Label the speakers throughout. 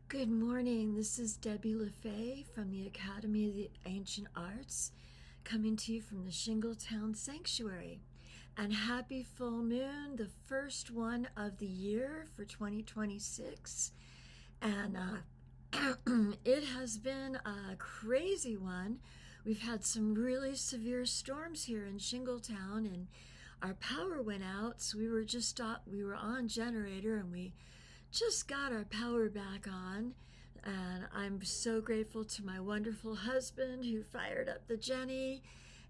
Speaker 1: Good morning. This is Debi LeFaye from the Academy of the Ancient Arts, coming to you from the Shingletown Sanctuary. And happy full moon, the first one of the year for 2026. And it has been a crazy one. We've had some really severe storms here in Shingletown, and our power went out. So we were on generator, and we just got our power back on. And I'm so grateful to my wonderful husband who fired up the Jenny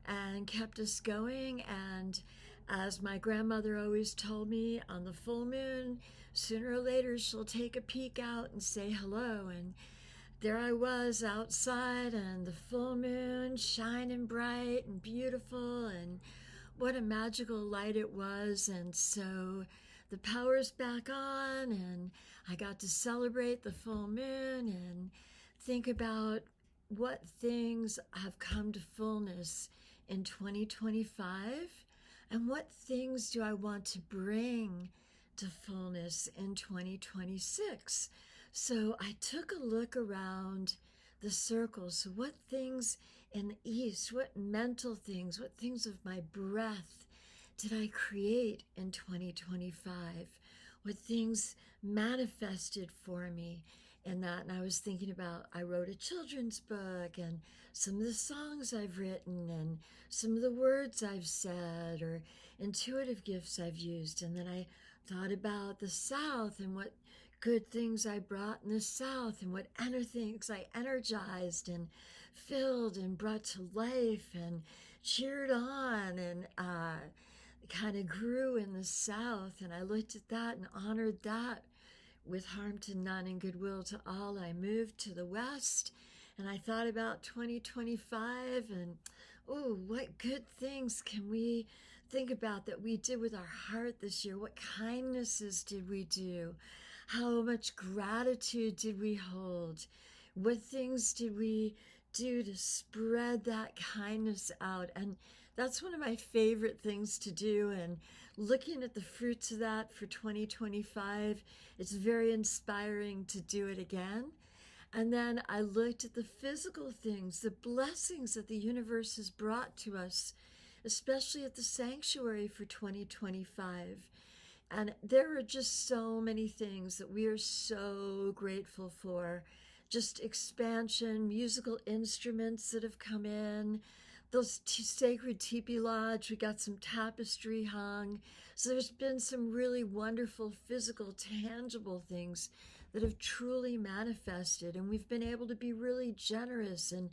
Speaker 1: and kept us going. And as my grandmother always told me, on the full moon, sooner or later she'll take a peek out and say hello. And there I was outside, and the full moon shining bright and beautiful, and what a magical light it was. And so the power's back on, and I got to celebrate the full moon and think about what things have come to fullness in 2025, and what things do I want to bring to fullness in 2026. So I took a look around the circle. So what things in the East, what mental things, what things of my breath did I create in 2025? What things manifested for me in that? And I was thinking about, I wrote a children's book, and some of the songs I've written, and some of the words I've said, or intuitive gifts I've used. And then I thought about the South and what good things I brought in the South, and what things I energized and filled and brought to life and cheered on, and kind of grew in the South. And I looked at that and honored that with harm to none and goodwill to all. I moved to the West, and I thought about 2025, and oh, what good things can we think about that we did with our heart this year? What kindnesses did we do? How much gratitude did we hold? What things did we do to spread that kindness out? And that's one of my favorite things to do. And looking at the fruits of that for 2025, it's very inspiring to do it again. And then I looked at the physical things, the blessings that the universe has brought to us, especially at the sanctuary for 2025. And there are just so many things that we are so grateful for. Just expansion, musical instruments that have come in, those sacred teepee lodge, we got some tapestry hung. So there's been some really wonderful physical, tangible things that have truly manifested. And we've been able to be really generous and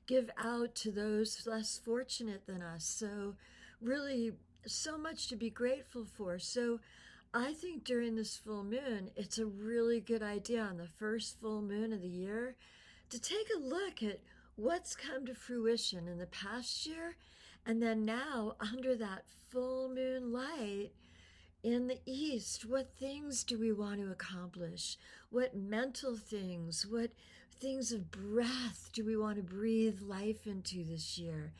Speaker 1: give out to those less fortunate than us. So really, so much to be grateful for. So I think during this full moon, it's a really good idea on the first full moon of the year to take a look at what's come to fruition in the past year, and then now under that full moon light in the East, what things do we want to accomplish? What mental things, what things of breath do we want to breathe life into this year?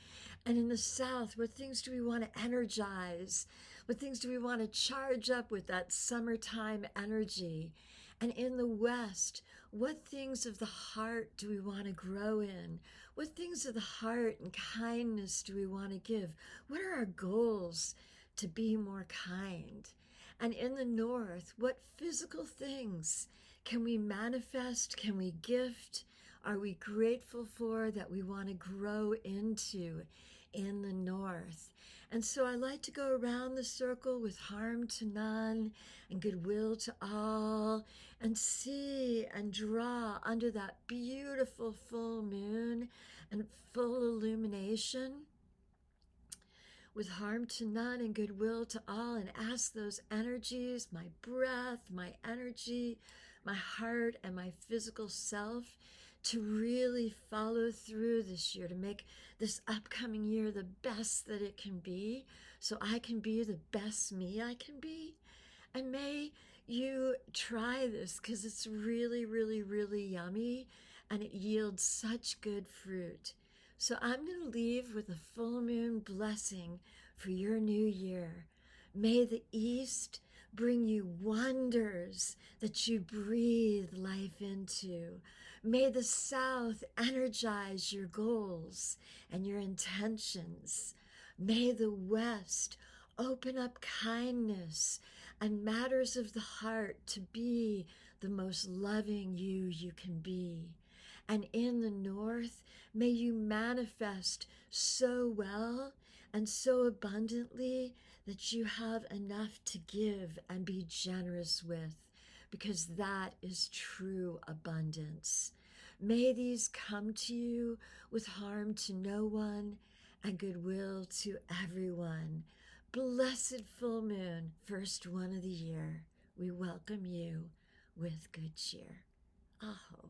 Speaker 1: And in the South, what things do we want to energize? What things do we want to charge up with that summertime energy? And in the West, what things of the heart do we want to grow in? What things of the heart and kindness do we want to give? What are our goals to be more kind? And in the North, what physical things can we manifest? Can we gift? Are we grateful for that we want to grow into in the North? And so I like to go around the circle with harm to none and goodwill to all, and see and draw under that beautiful full moon and full illumination with harm to none and goodwill to all, and ask those energies, my breath, my energy, my heart, and my physical self, to really follow through this year, to make this upcoming year the best that it can be, so I can be the best me I can be. And may you try this, because it's really, really, really yummy, and it yields such good fruit. So I'm going to leave with a full moon blessing for your new year. May the East bring you wonders that you breathe life into. May the South energize your goals and your intentions. May the West open up kindness and matters of the heart to be the most loving you can be. And in the North, may you manifest so well and so abundantly that you have enough to give and be generous with, because that is true abundance. May these come to you with harm to no one and goodwill to everyone. Blessed full moon, first one of the year, we welcome you with good cheer. Aho.